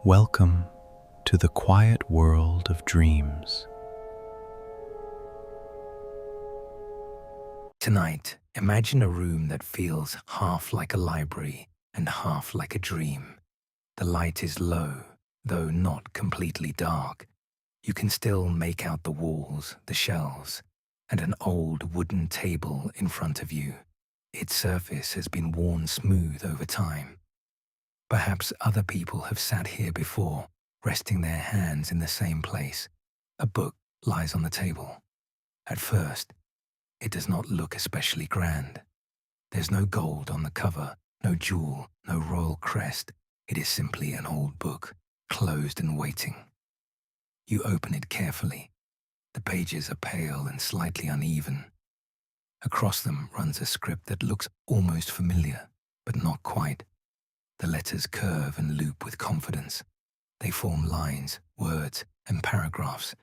Welcome to the quiet world of dreams. Tonight, imagine a room that feels half like a library and half like a dream. The light is low, though not completely dark. You can still make out the walls, the shelves, and an old wooden table in front of you. Its surface has been worn smooth over time. Perhaps other people have sat here before, resting their hands in the same place. A book lies on the table. At first, it does not look especially grand. There's no gold on the cover, no jewel, no royal crest. It is simply an old book, closed and waiting. You open it carefully. The pages are pale and slightly uneven. Across them runs a script that looks almost familiar, but not quite. The letters curve and loop with confidence. They form lines, words, and paragraphs.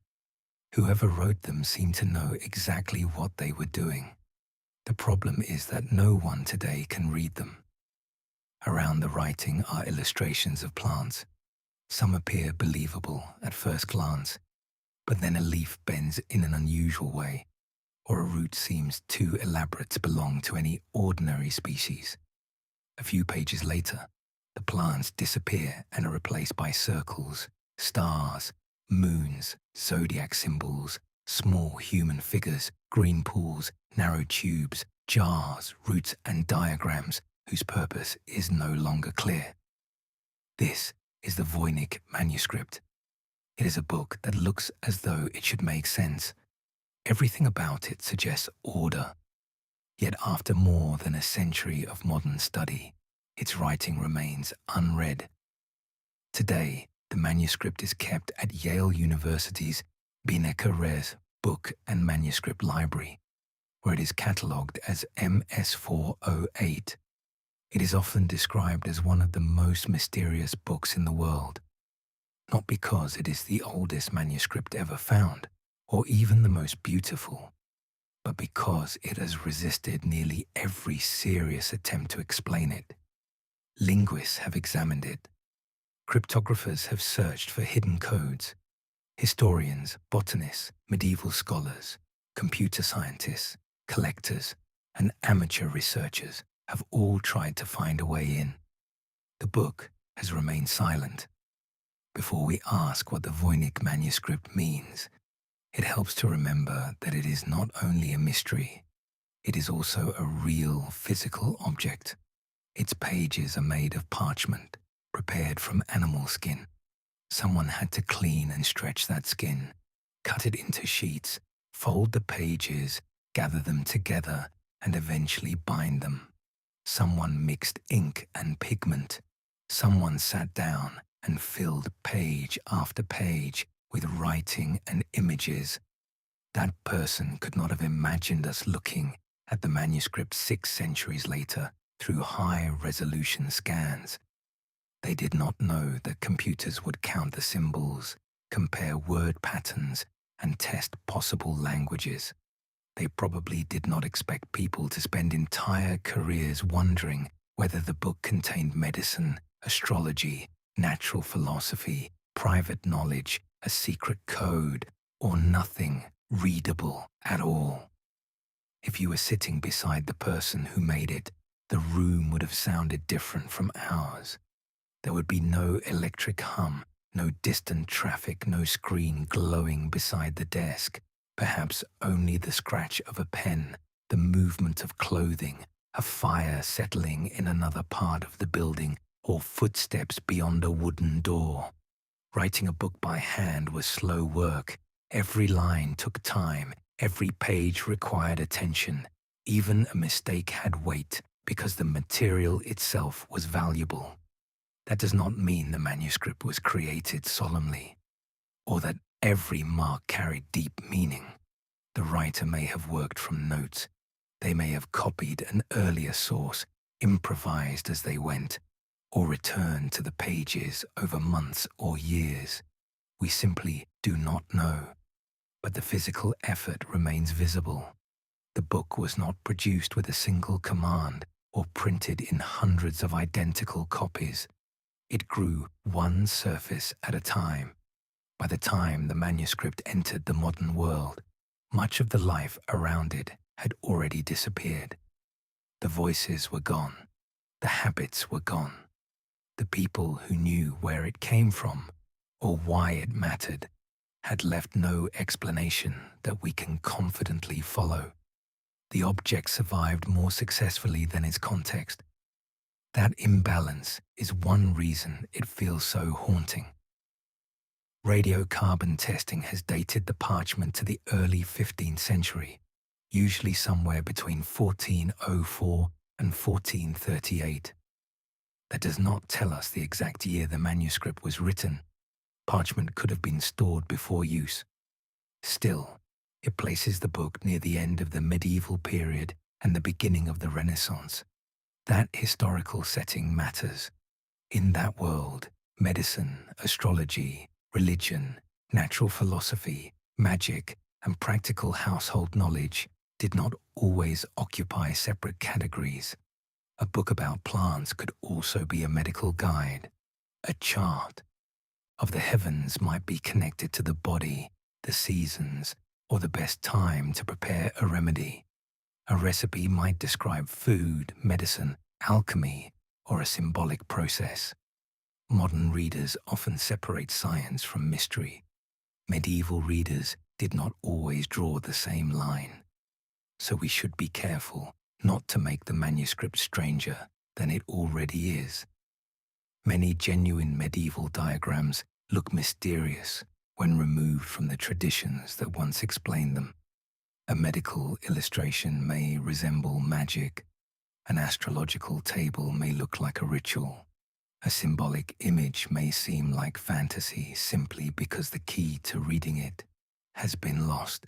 Whoever wrote them seemed to know exactly what they were doing. The problem is that no one today can read them. Around the writing are illustrations of plants. Some appear believable at first glance, but then a leaf bends in an unusual way, or a root seems too elaborate to belong to any ordinary species. A few pages later, the plants disappear and are replaced by circles, stars, moons, zodiac symbols, small human figures, green pools, narrow tubes, jars, roots, and diagrams whose purpose is no longer clear. This is the Voynich Manuscript. It is a book that looks as though it should make sense. Everything about it suggests order. Yet after more than a century of modern study, its writing remains unread. Today, the manuscript is kept at Yale University's Voynich Book and Manuscript Library, where it is catalogued as MS408. It is often described as one of the most mysterious books in the world, not because it is the oldest manuscript ever found, or even the most beautiful, but because it has resisted nearly every serious attempt to explain it. Linguists have examined it. Cryptographers have searched for hidden codes. Historians, botanists, medieval scholars, computer scientists, collectors, and amateur researchers have all tried to find a way in. The book has remained silent. Before we ask what the Voynich Manuscript means, it helps to remember that it is not only a mystery, it is also a real physical object. Its pages are made of parchment, prepared from animal skin. Someone had to clean and stretch that skin, cut it into sheets, fold the pages, gather them together, and eventually bind them. Someone mixed ink and pigment. Someone sat down and filled page after page with writing and images. That person could not have imagined us looking at the manuscript 6 centuries later through high-resolution scans. They did not know that computers would count the symbols, compare word patterns, and test possible languages. They probably did not expect people to spend entire careers wondering whether the book contained medicine, astrology, natural philosophy, private knowledge, a secret code, or nothing readable at all. If you were sitting beside the person who made it, the room would have sounded different from ours. There would be no electric hum, no distant traffic, no screen glowing beside the desk, perhaps only the scratch of a pen, the movement of clothing, a fire settling in another part of the building, or footsteps beyond a wooden door. Writing a book by hand was slow work. Every line took time, every page required attention. Even a mistake had weight, because the material itself was valuable. That does not mean the manuscript was created solemnly, or that every mark carried deep meaning. The writer may have worked from notes. They may have copied an earlier source, improvised as they went, or returned to the pages over months or years. We simply do not know. But the physical effort remains visible. The book was not produced with a single command or printed in hundreds of identical copies. It grew one surface at a time. By the time the manuscript entered the modern world, much of the life around it had already disappeared. The voices were gone. The habits were gone. The people who knew where it came from or why it mattered had left no explanation that we can confidently follow. The object survived more successfully than its context. That imbalance is one reason it feels so haunting. Radiocarbon testing has dated the parchment to the early 15th century, usually somewhere between 1404 and 1438. That does not tell us the exact year the manuscript was written. Parchment could have been stored before use. Still, it places the book near the end of the medieval period and the beginning of the Renaissance. That historical setting matters. In that world, medicine, astrology, religion, natural philosophy, magic, and practical household knowledge did not always occupy separate categories. A book about plants could also be a medical guide. A chart of the heavens might be connected to the body, the seasons, or the best time to prepare a remedy. A recipe might describe food, medicine, alchemy, or a symbolic process. Modern readers often separate science from mystery. Medieval readers did not always draw the same line. So we should be careful not to make the manuscript stranger than it already is. Many genuine medieval diagrams look mysterious when removed from the traditions that once explained them. A medical illustration may resemble magic. An astrological table may look like a ritual. A symbolic image may seem like fantasy simply because the key to reading it has been lost.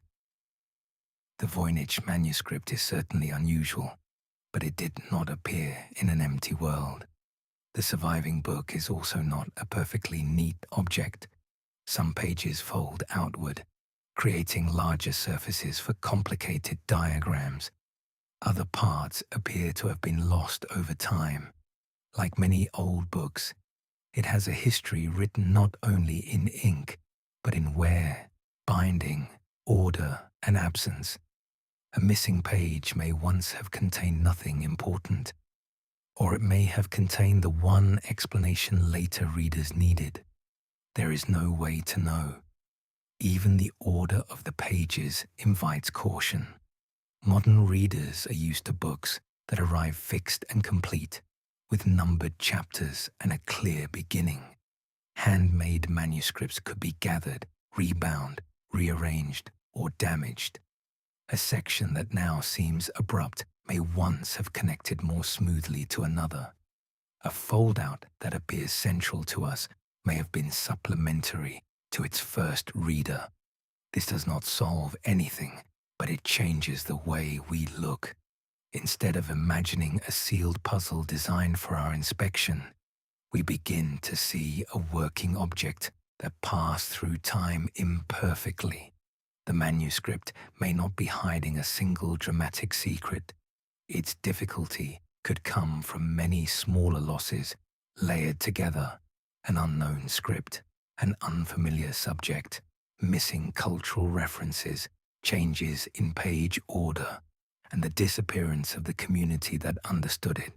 The Voynich Manuscript is certainly unusual, but it did not appear in an empty world. The surviving book is also not a perfectly neat object. Some pages fold outward, creating larger surfaces for complicated diagrams. Other parts appear to have been lost over time. Like many old books, it has a history written not only in ink, but in wear, binding, order, and absence. A missing page may once have contained nothing important, or it may have contained the one explanation later readers needed. There is no way to know. Even the order of the pages invites caution. Modern readers are used to books that arrive fixed and complete, with numbered chapters and a clear beginning. Handmade manuscripts could be gathered, rebound, rearranged, or damaged. A section that now seems abrupt may once have connected more smoothly to another. A foldout that appears central to us may have been supplementary to its first reader. This does not solve anything, but it changes the way we look. Instead of imagining a sealed puzzle designed for our inspection, we begin to see a working object that passed through time imperfectly. The manuscript may not be hiding a single dramatic secret. Its difficulty could come from many smaller losses layered together: an unknown script, an unfamiliar subject, missing cultural references, changes in page order, and the disappearance of the community that understood it.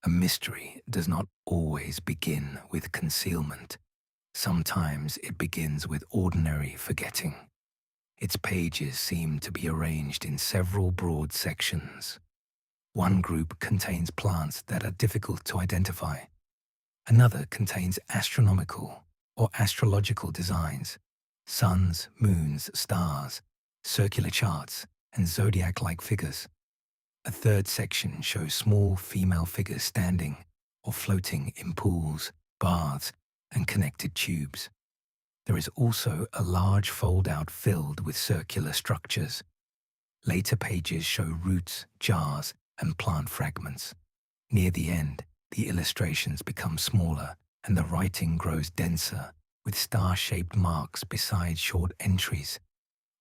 A mystery does not always begin with concealment. Sometimes it begins with ordinary forgetting. Its pages seem to be arranged in several broad sections. One group contains plants that are difficult to identify. Another contains astronomical or astrological designs: suns, moons, stars, circular charts, and zodiac-like figures. A third section shows small female figures standing or floating in pools, baths, and connected tubes. There is also a large fold-out filled with circular structures. Later pages show roots, jars, and plant fragments. Near the end, the illustrations become smaller and the writing grows denser, with star-shaped marks beside short entries.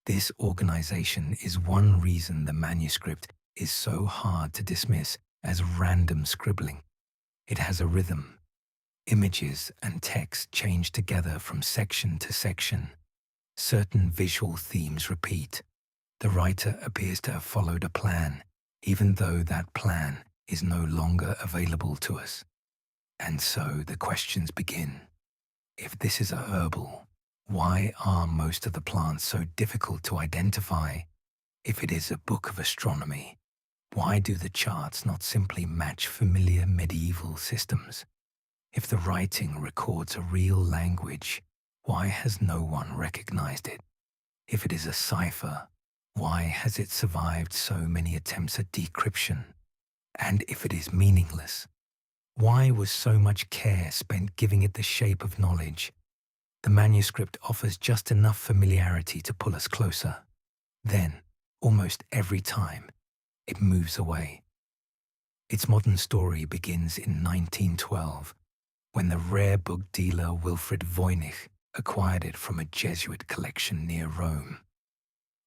This organization is one reason the manuscript is so hard to dismiss as random scribbling. It has a rhythm. Images and text change together from section to section. Certain visual themes repeat. The writer appears to have followed a plan, even though that plan is no longer available to us. And so the questions begin. If this is a herbal, why are most of the plants so difficult to identify? If it is a book of astronomy, why do the charts not simply match familiar medieval systems? If the writing records a real language, why has no one recognized it? If it is a cipher, why has it survived so many attempts at decryption? And if it is meaningless, why was so much care spent giving it the shape of knowledge? The manuscript offers just enough familiarity to pull us closer. Then, almost every time, it moves away. Its modern story begins in 1912, when the rare book dealer Wilfrid Voynich acquired it from a Jesuit collection near Rome.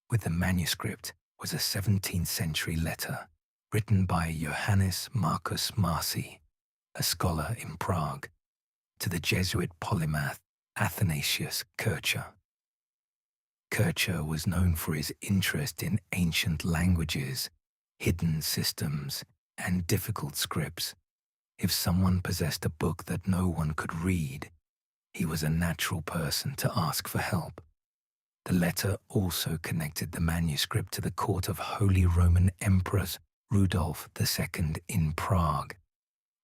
With the manuscript was a 17th century letter written by Johannes Marcus Marci, a scholar in Prague, to the Jesuit polymath Athanasius Kircher. Kircher was known for his interest in ancient languages, hidden systems, and difficult scripts. If someone possessed a book that no one could read, he was a natural person to ask for help. The letter also connected the manuscript to the court of Holy Roman Emperors Rudolf II in Prague,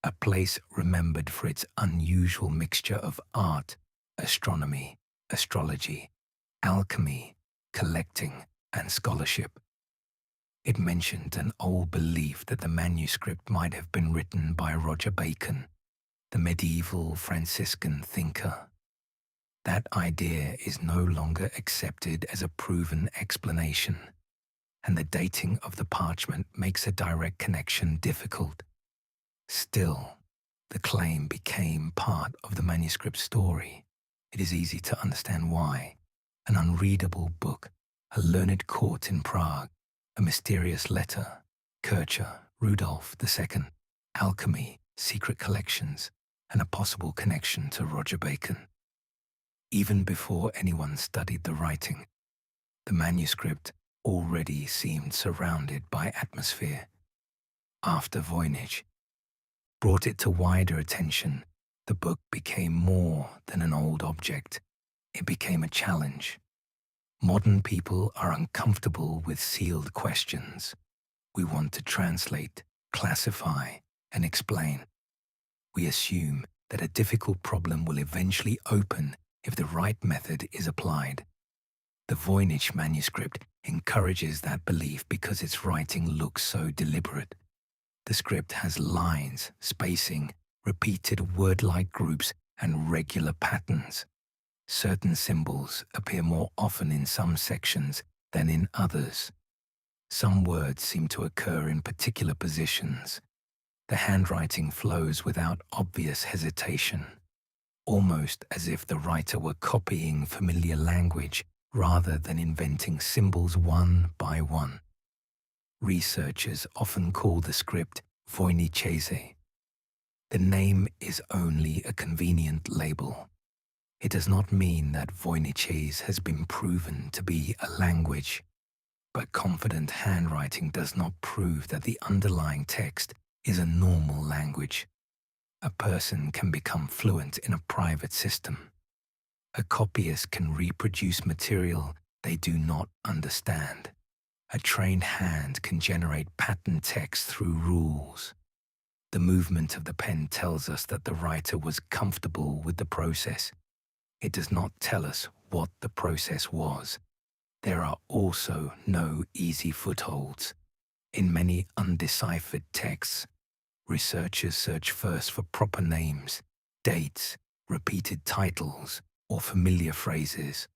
a place remembered for its unusual mixture of art, astronomy, astrology, alchemy, collecting, and scholarship. It mentioned an old belief that the manuscript might have been written by Roger Bacon, the medieval Franciscan thinker. That idea is no longer accepted as a proven explanation, and the dating of the parchment makes a direct connection difficult. Still, the claim became part of the manuscript story. It is easy to understand why. An unreadable book, a learned court in Prague, a mysterious letter, Kircher, Rudolf II, alchemy, secret collections, and a possible connection to Roger Bacon. Even before anyone studied the writing, the manuscript already seemed surrounded by atmosphere. After Voynich brought it to wider attention, the book became more than an old object. It became a challenge. Modern people are uncomfortable with sealed questions. We want to translate, classify, and explain. We assume that a difficult problem will eventually open if the right method is applied. The Voynich manuscript encourages that belief because its writing looks so deliberate. The script has lines, spacing, repeated word-like groups, and regular patterns. Certain symbols appear more often in some sections than in others. Some words seem to occur in particular positions. The handwriting flows without obvious hesitation, almost as if the writer were copying familiar language rather than inventing symbols one by one. Researchers often call the script Voynichese. The name is only a convenient label. It does not mean that Voynichese has been proven to be a language, but confident handwriting does not prove that the underlying text is a normal language. A person can become fluent in a private system. A copyist can reproduce material they do not understand. A trained hand can generate patterned text through rules. The movement of the pen tells us that the writer was comfortable with the process. It does not tell us what the process was. There are also no easy footholds. In many undeciphered texts, researchers search first for proper names, dates, repeated titles, or familiar phrases.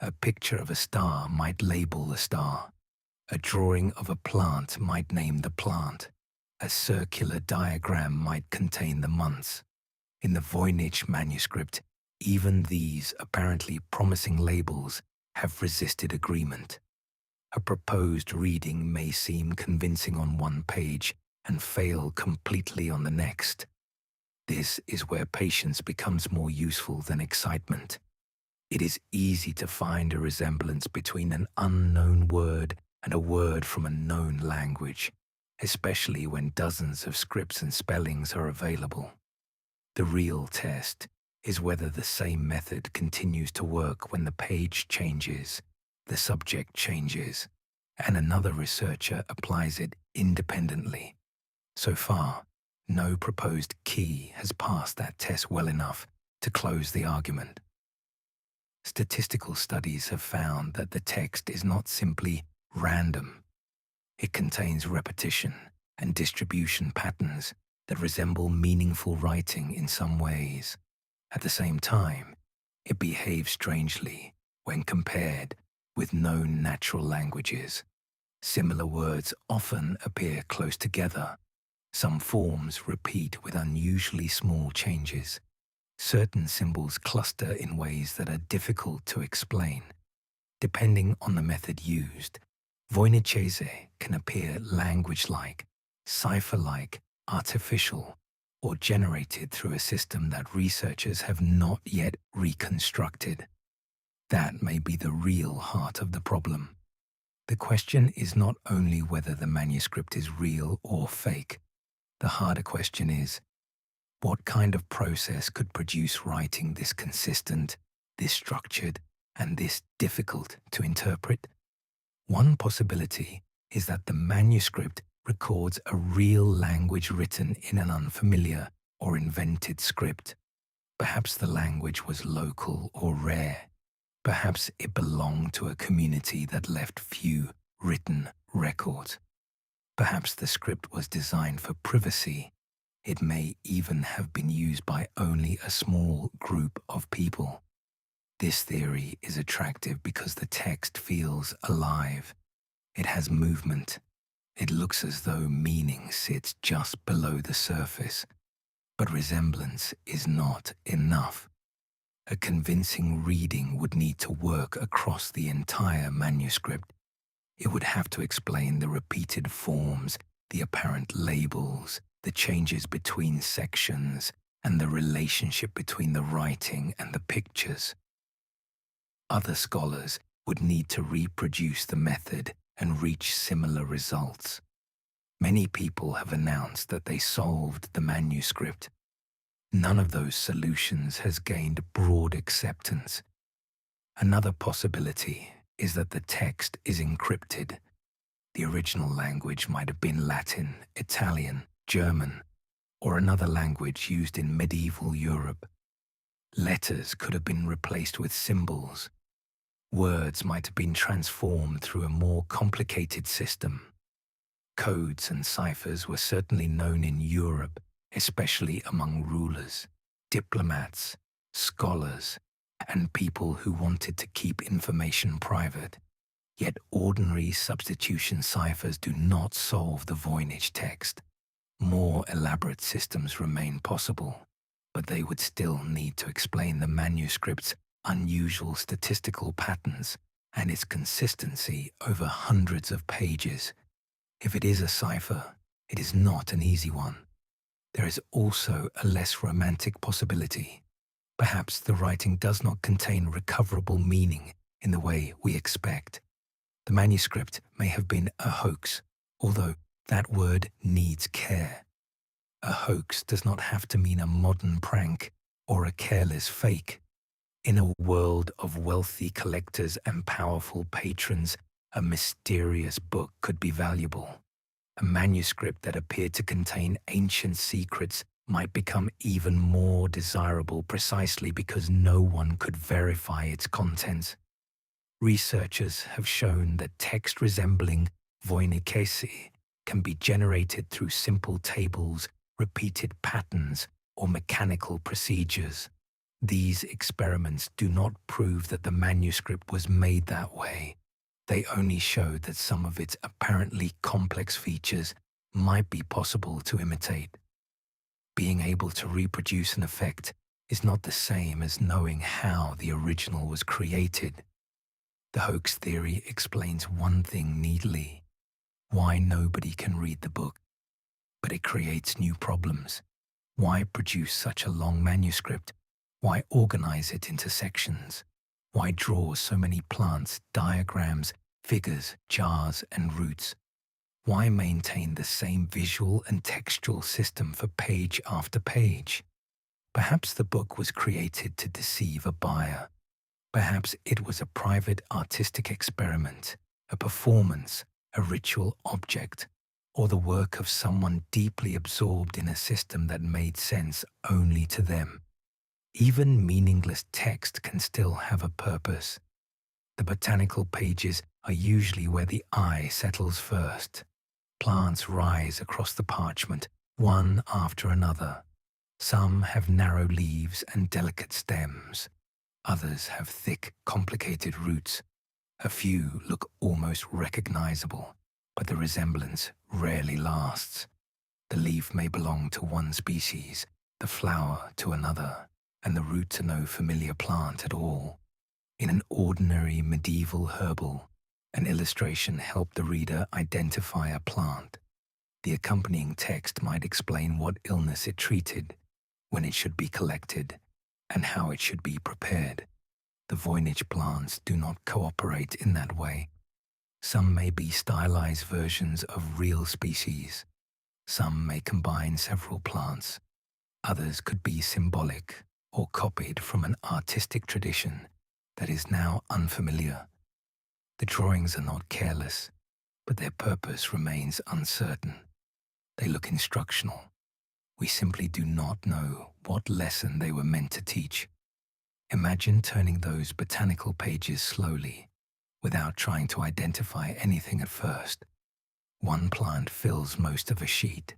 A picture of a star might label the star. A drawing of a plant might name the plant. A circular diagram might contain the months. In the Voynich manuscript, even these apparently promising labels have resisted agreement. A proposed reading may seem convincing on one page and fail completely on the next. This is where patience becomes more useful than excitement. It is easy to find a resemblance between an unknown word and a word from a known language, especially when dozens of scripts and spellings are available. The real test is whether the same method continues to work when the page changes, the subject changes, and another researcher applies it independently. So far, no proposed key has passed that test well enough to close the argument. Statistical studies have found that the text is not simply random. It contains repetition and distribution patterns that resemble meaningful writing in some ways. At the same time, it behaves strangely when compared with known natural languages. Similar words often appear close together. Some forms repeat with unusually small changes. Certain symbols cluster in ways that are difficult to explain. Depending on the method used, Voynich can appear language-like, cipher-like, artificial, or generated through a system that researchers have not yet reconstructed. That may be the real heart of the problem. The question is not only whether the manuscript is real or fake. The harder question is, what kind of process could produce writing this consistent, this structured, and this difficult to interpret? One possibility is that the manuscript records a real language written in an unfamiliar or invented script. Perhaps the language was local or rare. Perhaps it belonged to a community that left few written records. Perhaps the script was designed for privacy. It may even have been used by only a small group of people. This theory is attractive because the text feels alive. It has movement. It looks as though meaning sits just below the surface. But resemblance is not enough. A convincing reading would need to work across the entire manuscript. It would have to explain the repeated forms, the apparent labels, the changes between sections, and the relationship between the writing and the pictures. Other scholars would need to reproduce the method and reach similar results. Many people have announced that they solved the manuscript. None of those solutions has gained broad acceptance. Another possibility is that the text is encrypted. The original language might have been Latin, Italian, German, or another language used in medieval Europe. Letters could have been replaced with symbols. Words might have been transformed through a more complicated system. Codes and ciphers were certainly known in Europe, especially among rulers, diplomats, scholars, and people who wanted to keep information private. Yet ordinary substitution ciphers do not solve the Voynich text. More elaborate systems remain possible, but they would still need to explain the manuscript's unusual statistical patterns and its consistency over hundreds of pages. If it is a cipher, it is not an easy one. There is also a less romantic possibility. Perhaps the writing does not contain recoverable meaning in the way we expect. The manuscript may have been a hoax, although that word needs care. A hoax does not have to mean a modern prank or a careless fake. In a world of wealthy collectors and powerful patrons, a mysterious book could be valuable. A manuscript that appeared to contain ancient secrets might become even more desirable precisely because no one could verify its contents. Researchers have shown that text resembling Voynich can be generated through simple tables, repeated patterns, or mechanical procedures. These experiments do not prove that the manuscript was made that way. They only show that some of its apparently complex features might be possible to imitate. Being able to reproduce an effect is not the same as knowing how the original was created. The hoax theory explains one thing neatly: why nobody can read the book. But it creates new problems. Why produce such a long manuscript? Why organize it into sections? Why draw so many plants, diagrams, figures, jars, and roots? Why maintain the same visual and textual system for page after page? Perhaps the book was created to deceive a buyer. Perhaps it was a private artistic experiment, a performance, a ritual object, or the work of someone deeply absorbed in a system that made sense only to them. Even meaningless text can still have a purpose. The botanical pages are usually where the eye settles first. Plants rise across the parchment, one after another. Some have narrow leaves and delicate stems. Others have thick, complicated roots. A few look almost recognizable, but the resemblance rarely lasts. The leaf may belong to one species, the flower to another, and the root to no familiar plant at all. In an ordinary medieval herbal, an illustration helped the reader identify a plant. The accompanying text might explain what illness it treated, when it should be collected, and how it should be prepared. The Voynich plants do not cooperate in that way. Some may be stylized versions of real species. Some may combine several plants. Others could be symbolic or copied from an artistic tradition that is now unfamiliar. The drawings are not careless, but their purpose remains uncertain. They look instructional. We simply do not know what lesson they were meant to teach. Imagine turning those botanical pages slowly, without trying to identify anything at first. One plant fills most of a sheet.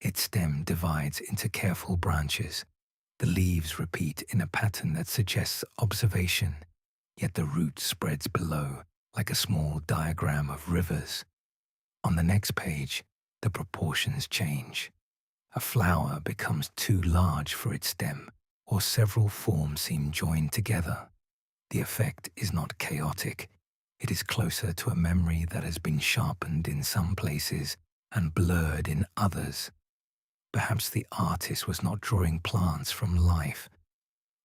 Its stem divides into careful branches. The leaves repeat in a pattern that suggests observation, yet the root spreads below like a small diagram of rivers. On the next page, the proportions change. A flower becomes too large for its stem, or several forms seem joined together. The effect is not chaotic. It is closer to a memory that has been sharpened in some places and blurred in others. Perhaps the artist was not drawing plants from life.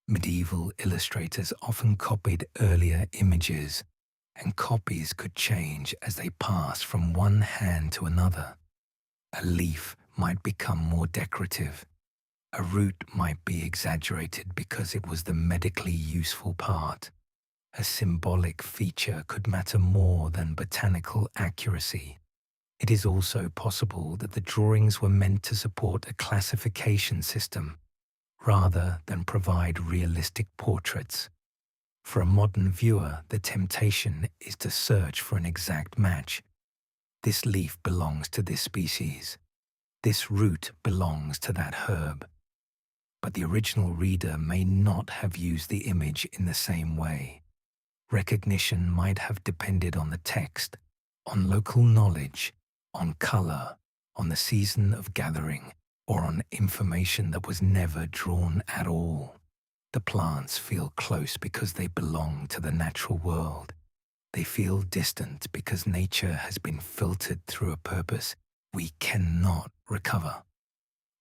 Medieval illustrators often copied earlier images, and copies could change as they passed from one hand to another. A leaf might become more decorative. A root might be exaggerated because it was the medically useful part. A symbolic feature could matter more than botanical accuracy. It is also possible that the drawings were meant to support a classification system rather than provide realistic portraits. For a modern viewer, the temptation is to search for an exact match. This leaf belongs to this species. This root belongs to that herb. But the original reader may not have used the image in the same way. Recognition might have depended on the text, on local knowledge, on color, on the season of gathering, or on information that was never drawn at all. The plants feel close because they belong to the natural world. They feel distant because nature has been filtered through a purpose we cannot recover.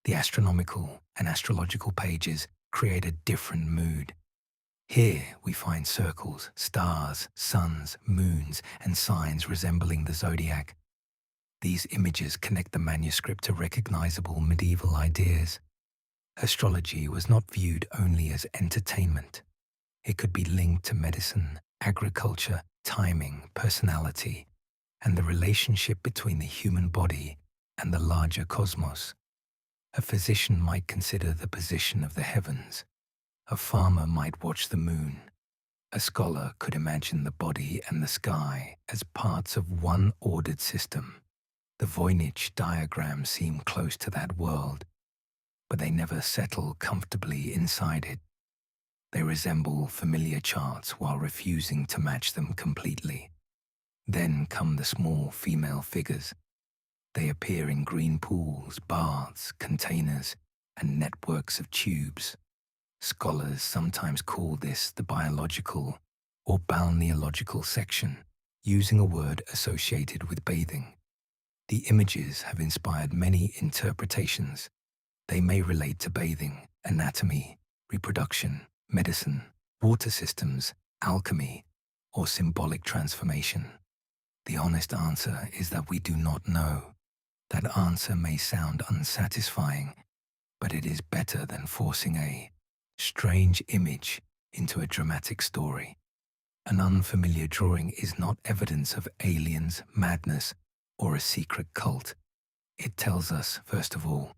The astronomical and astrological pages create a different mood. Here we find circles, stars, suns, moons, and signs resembling the zodiac. These images connect the manuscript to recognizable medieval ideas. Astrology was not viewed only as entertainment. It could be linked to medicine, agriculture, timing, personality, and the relationship between the human body and the larger cosmos. A physician might consider the position of the heavens. A farmer might watch the moon. A scholar could imagine the body and the sky as parts of one ordered system. The Voynich diagrams seem close to that world, but they never settle comfortably inside it. They resemble familiar charts while refusing to match them completely. Then come the small female figures. They appear in green pools, baths, containers, and networks of tubes. Scholars sometimes call this the biological or balneological section, using a word associated with bathing. The images have inspired many interpretations. They may relate to bathing, anatomy, reproduction, medicine, water systems, alchemy, or symbolic transformation. The honest answer is that we do not know. That answer may sound unsatisfying, but it is better than forcing a strange image into a dramatic story. An unfamiliar drawing is not evidence of aliens, madness, or a secret cult. It tells us, first of all,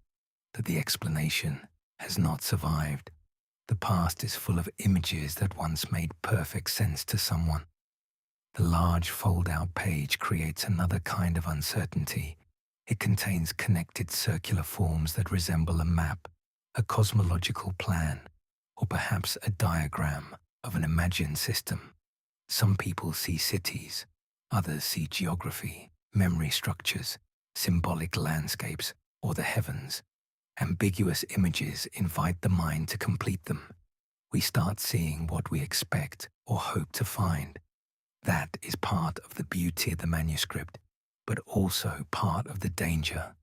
that the explanation has not survived. The past is full of images that once made perfect sense to someone. The large fold-out page creates another kind of uncertainty. It contains connected circular forms that resemble a map, a cosmological plan, or perhaps a diagram of an imagined system. Some people see cities, others see geography, memory structures, symbolic landscapes, or the heavens. Ambiguous images invite the mind to complete them. We start seeing what we expect or hope to find. That is part of the beauty of the manuscript, but also part of the danger.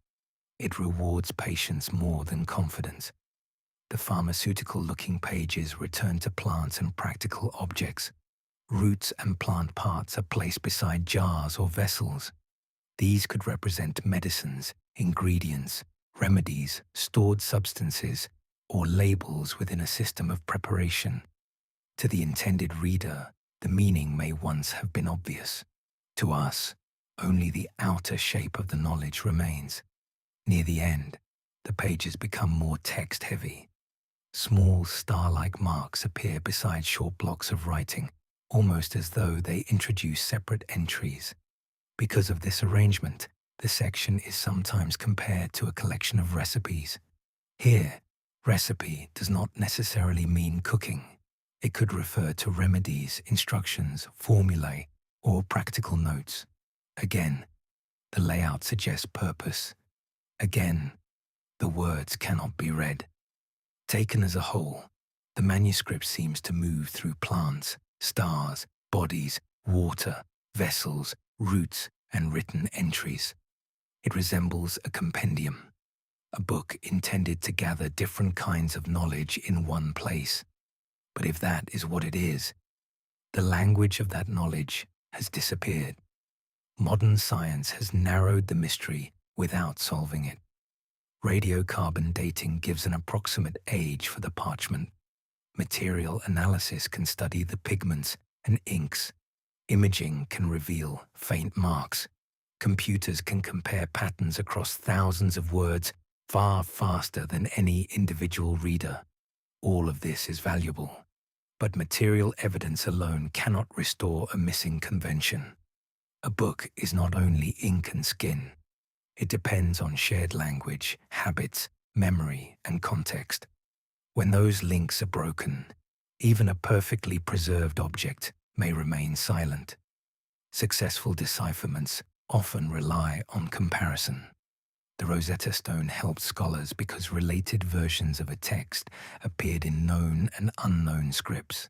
It rewards patience more than confidence. The pharmaceutical-looking pages return to plants and practical objects. Roots and plant parts are placed beside jars or vessels. These could represent medicines, ingredients, remedies, stored substances, or labels within a system of preparation. To the intended reader, the meaning may once have been obvious. To us, only the outer shape of the knowledge remains. Near the end, the pages become more text-heavy. Small star-like marks appear beside short blocks of writing, almost as though they introduce separate entries. Because of this arrangement, the section is sometimes compared to a collection of recipes. Here, recipe does not necessarily mean cooking. It could refer to remedies, instructions, formulae, or practical notes. Again, the layout suggests purpose. Again, the words cannot be read. Taken as a whole, the manuscript seems to move through plants, stars, bodies, water, vessels, roots, and written entries. It resembles a compendium, a book intended to gather different kinds of knowledge in one place. But if that is what it is, the language of that knowledge has disappeared. Modern science has narrowed the mystery without solving it. Radiocarbon dating gives an approximate age for the parchment. Material analysis can study the pigments and inks. Imaging can reveal faint marks. Computers can compare patterns across thousands of words far faster than any individual reader. All of this is valuable, but material evidence alone cannot restore a missing convention. A book is not only ink and skin. It depends on shared language, habits, memory, and context. When those links are broken, even a perfectly preserved object may remain silent. Successful decipherments often rely on comparison. The Rosetta Stone helped scholars because related versions of a text appeared in known and unknown scripts.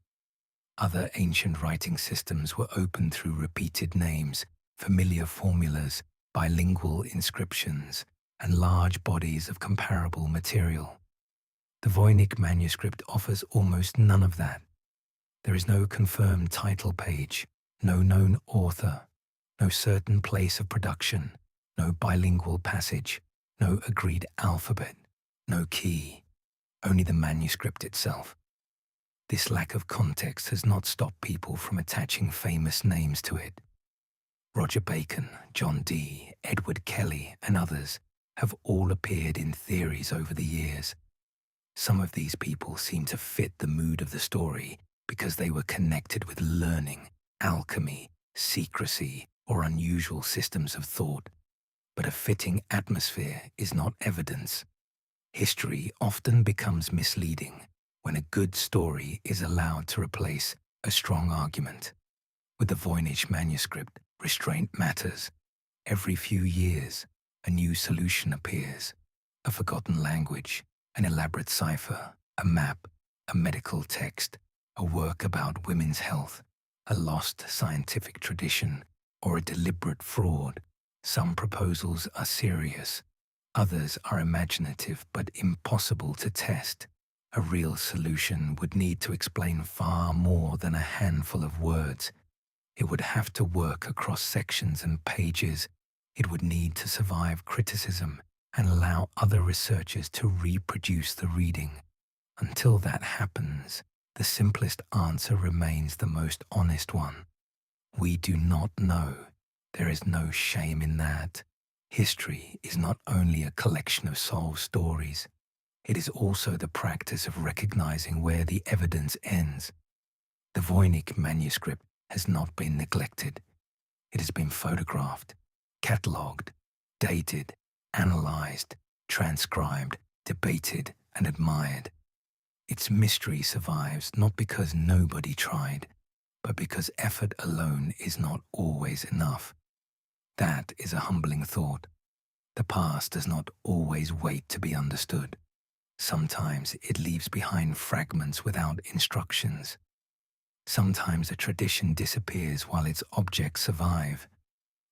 Other ancient writing systems were opened through repeated names, familiar formulas, bilingual inscriptions, and large bodies of comparable material. The Voynich Manuscript offers almost none of that. There is no confirmed title page, no known author, no certain place of production, no bilingual passage, no agreed alphabet, no key, only the manuscript itself. This lack of context has not stopped people from attaching famous names to it. Roger Bacon, John Dee, Edward Kelly, and others have all appeared in theories over the years. Some of these people seem to fit the mood of the story because they were connected with learning, alchemy, secrecy, or unusual systems of thought. But a fitting atmosphere is not evidence. History often becomes misleading when a good story is allowed to replace a strong argument. With the Voynich Manuscript, restraint matters. Every few years, a new solution appears. A forgotten language, an elaborate cipher, a map, a medical text, a work about women's health, a lost scientific tradition, or a deliberate fraud. Some proposals are serious, Others are imaginative but impossible to test. A real solution would need to explain far more than a handful of words. It would have to work across sections and pages. It would need to survive criticism and allow other researchers to reproduce the reading. Until that happens, the simplest answer remains the most honest one. We do not know. There is no shame in that. History is not only a collection of solved stories, it is also the practice of recognizing where the evidence ends. The Voynich Manuscript has not been neglected. It has been photographed, catalogued, dated, analyzed, transcribed, debated, and admired. Its mystery survives not because nobody tried, but because effort alone is not always enough. That is a humbling thought. The past does not always wait to be understood. Sometimes it leaves behind fragments without instructions. Sometimes a tradition disappears while its objects survive.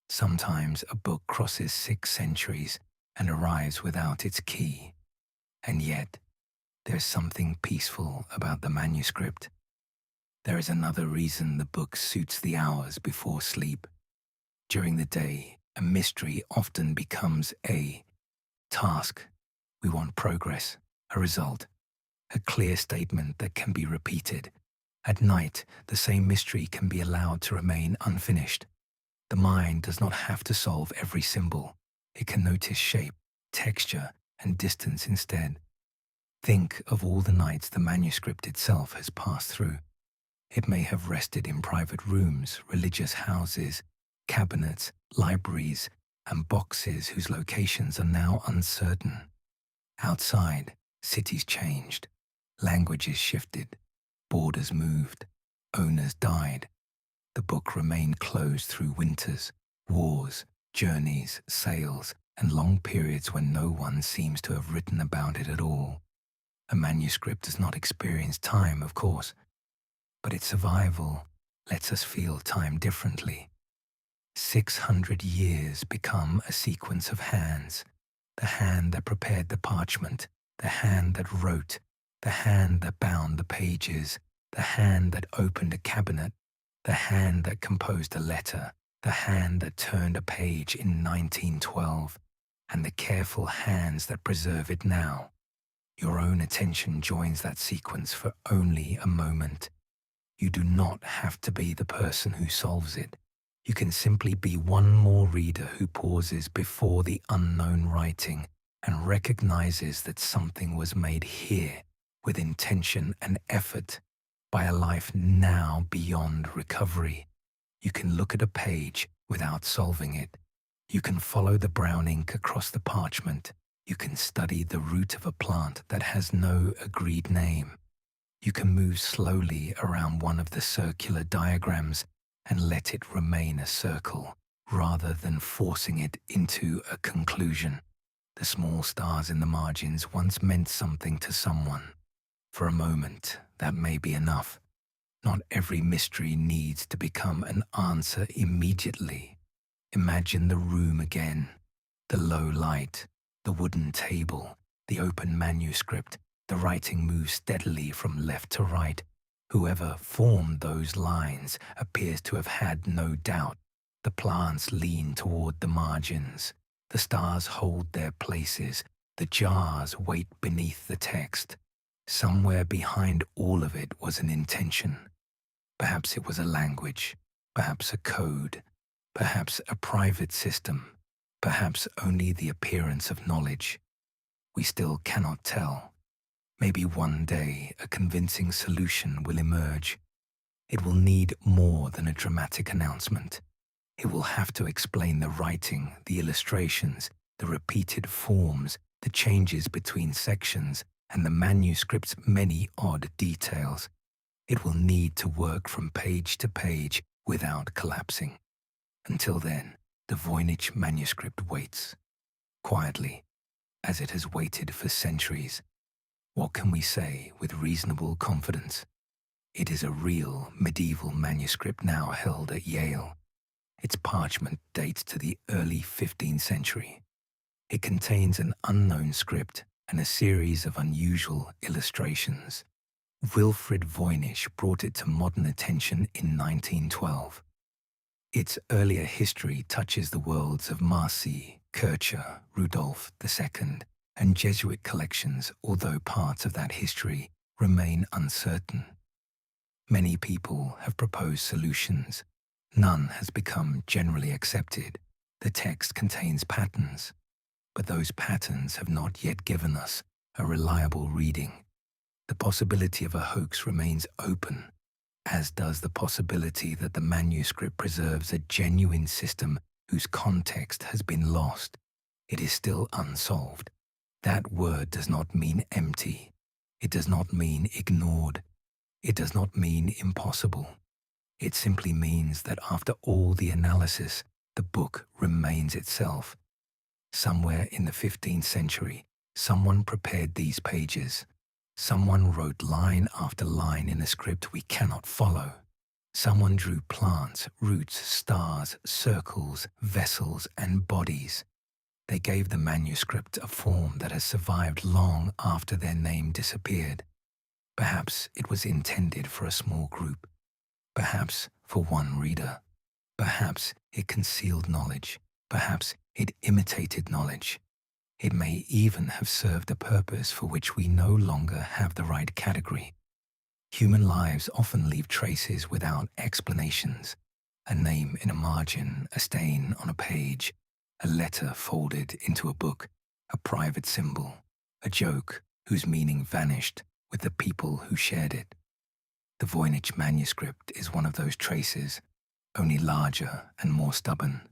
Sometimes a book crosses 6 centuries and arrives without its key. And yet, there's something peaceful about the manuscript. There is another reason the book suits the hours before sleep. During the day, a mystery often becomes a task. We want progress, a result, a clear statement that can be repeated. At night, the same mystery can be allowed to remain unfinished. The mind does not have to solve every symbol. It can notice shape, texture, and distance instead. Think of all the nights the manuscript itself has passed through. It may have rested in private rooms, religious houses, cabinets, libraries, and boxes whose locations are now uncertain. Outside, cities changed, languages shifted, borders moved, owners died. The book remained closed through winters, wars, journeys, sales, and long periods when no one seems to have written about it at all. A manuscript does not experience time, of course, but its survival lets us feel time differently. 600 years become a sequence of hands. The hand that prepared the parchment, the hand that wrote, the hand that bound the pages, the hand that opened a cabinet, the hand that composed a letter, the hand that turned a page in 1912, and the careful hands that preserve it now. Your own attention joins that sequence for only a moment. You do not have to be the person who solves it. You can simply be one more reader who pauses before the unknown writing and recognizes that something was made here with intention and effort by a life now beyond recovery. You can look at a page without solving it. You can follow the brown ink across the parchment. You can study the root of a plant that has no agreed name. You can move slowly around one of the circular diagrams and let it remain a circle, rather than forcing it into a conclusion. The small stars in the margins once meant something to someone. For a moment, that may be enough. Not every mystery needs to become an answer immediately. Imagine the room again, the low light, the wooden table, the open manuscript. The writing moves steadily from left to right. Whoever formed those lines appears to have had no doubt. The plants lean toward the margins. The stars hold their places. The jars wait beneath the text. Somewhere behind all of it was an intention. Perhaps it was a language, perhaps a code, perhaps a private system, perhaps only the appearance of knowledge. We still cannot tell. Maybe one day a convincing solution will emerge. It will need more than a dramatic announcement. It will have to explain the writing, the illustrations, the repeated forms, the changes between sections, and the manuscript's many odd details. It will need to work from page to page without collapsing. Until then, the Voynich Manuscript waits, quietly, as it has waited for centuries. What can we say with reasonable confidence? It is a real medieval manuscript now held at Yale. Its parchment dates to the early 15th century. It contains an unknown script and a series of unusual illustrations. Wilfrid Voynich brought it to modern attention in 1912. Its earlier history touches the worlds of Marci, Kircher, Rudolf II, and Jesuit collections, although parts of that history remain uncertain. Many people have proposed solutions. None has become generally accepted. The text contains patterns, but those patterns have not yet given us a reliable reading. The possibility of a hoax remains open, as does the possibility that the manuscript preserves a genuine system whose context has been lost. It is still unsolved. That word does not mean empty. It does not mean ignored. It does not mean impossible. It simply means that after all the analysis, the book remains itself. Somewhere in the 15th century, someone prepared these pages. Someone wrote line after line in a script we cannot follow. Someone drew plants, roots, stars, circles, vessels, and bodies. They gave the manuscript a form that has survived long after their name disappeared. Perhaps it was intended for a small group. Perhaps for one reader. Perhaps it concealed knowledge. Perhaps it imitated knowledge. It may even have served a purpose for which we no longer have the right category. Human lives often leave traces without explanations. A name in a margin, a stain on a page, a letter folded into a book, a private symbol, a joke whose meaning vanished with the people who shared it. The Voynich Manuscript is one of those traces, only larger and more stubborn.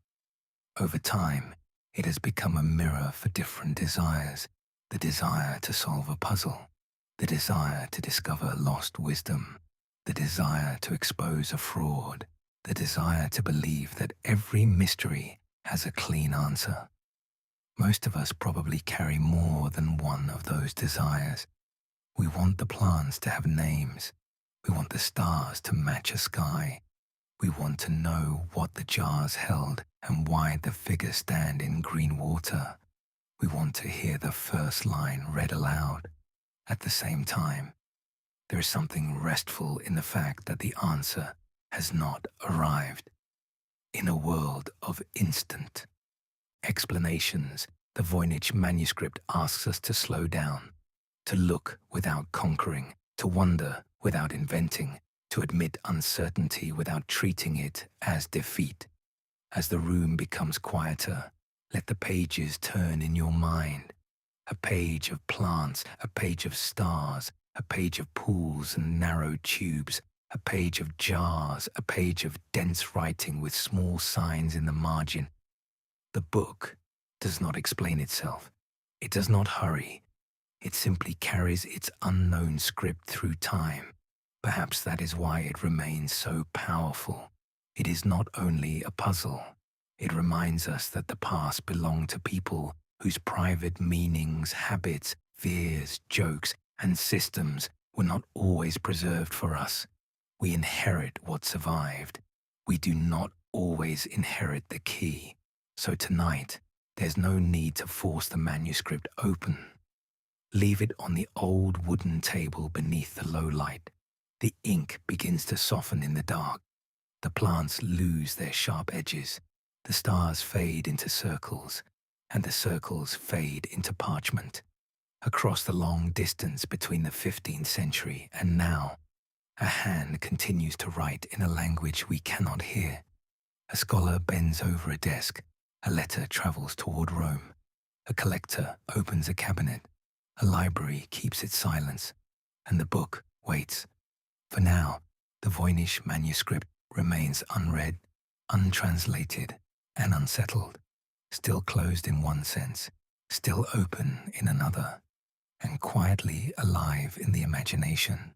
Over time, it has become a mirror for different desires: the desire to solve a puzzle, the desire to discover lost wisdom, the desire to expose a fraud, the desire to believe that every mystery has a clean answer. Most of us probably carry more than one of those desires. We want the plants to have names. We want the stars to match a sky. We want to know what the jars held and why the figures stand in green water. We want to hear the first line read aloud. At the same time, there is something restful in the fact that the answer has not arrived. In a world of instant explanations, the Voynich Manuscript asks us to slow down, to look without conquering, to wonder without inventing, to admit uncertainty without treating it as defeat. As the room becomes quieter, let the pages turn in your mind. A page of plants, a page of stars, a page of pools and narrow tubes, a page of jars, a page of dense writing with small signs in the margin. The book does not explain itself. It does not hurry. It simply carries its unknown script through time. Perhaps that is why it remains so powerful. It is not only a puzzle. It reminds us that the past belonged to people whose private meanings, habits, fears, jokes, and systems were not always preserved for us. We inherit what survived. We do not always inherit the key. So tonight, there's no need to force the manuscript open. Leave it on the old wooden table beneath the low light. The ink begins to soften in the dark. The plants lose their sharp edges. The stars fade into circles, and the circles fade into parchment. Across the long distance between the 15th century and now, a hand continues to write in a language we cannot hear. A scholar bends over a desk. A letter travels toward Rome. A collector opens a cabinet. A library keeps its silence, and the book waits. For now, the Voynich Manuscript remains unread, untranslated, and unsettled, still closed in one sense, still open in another, and quietly alive in the imagination.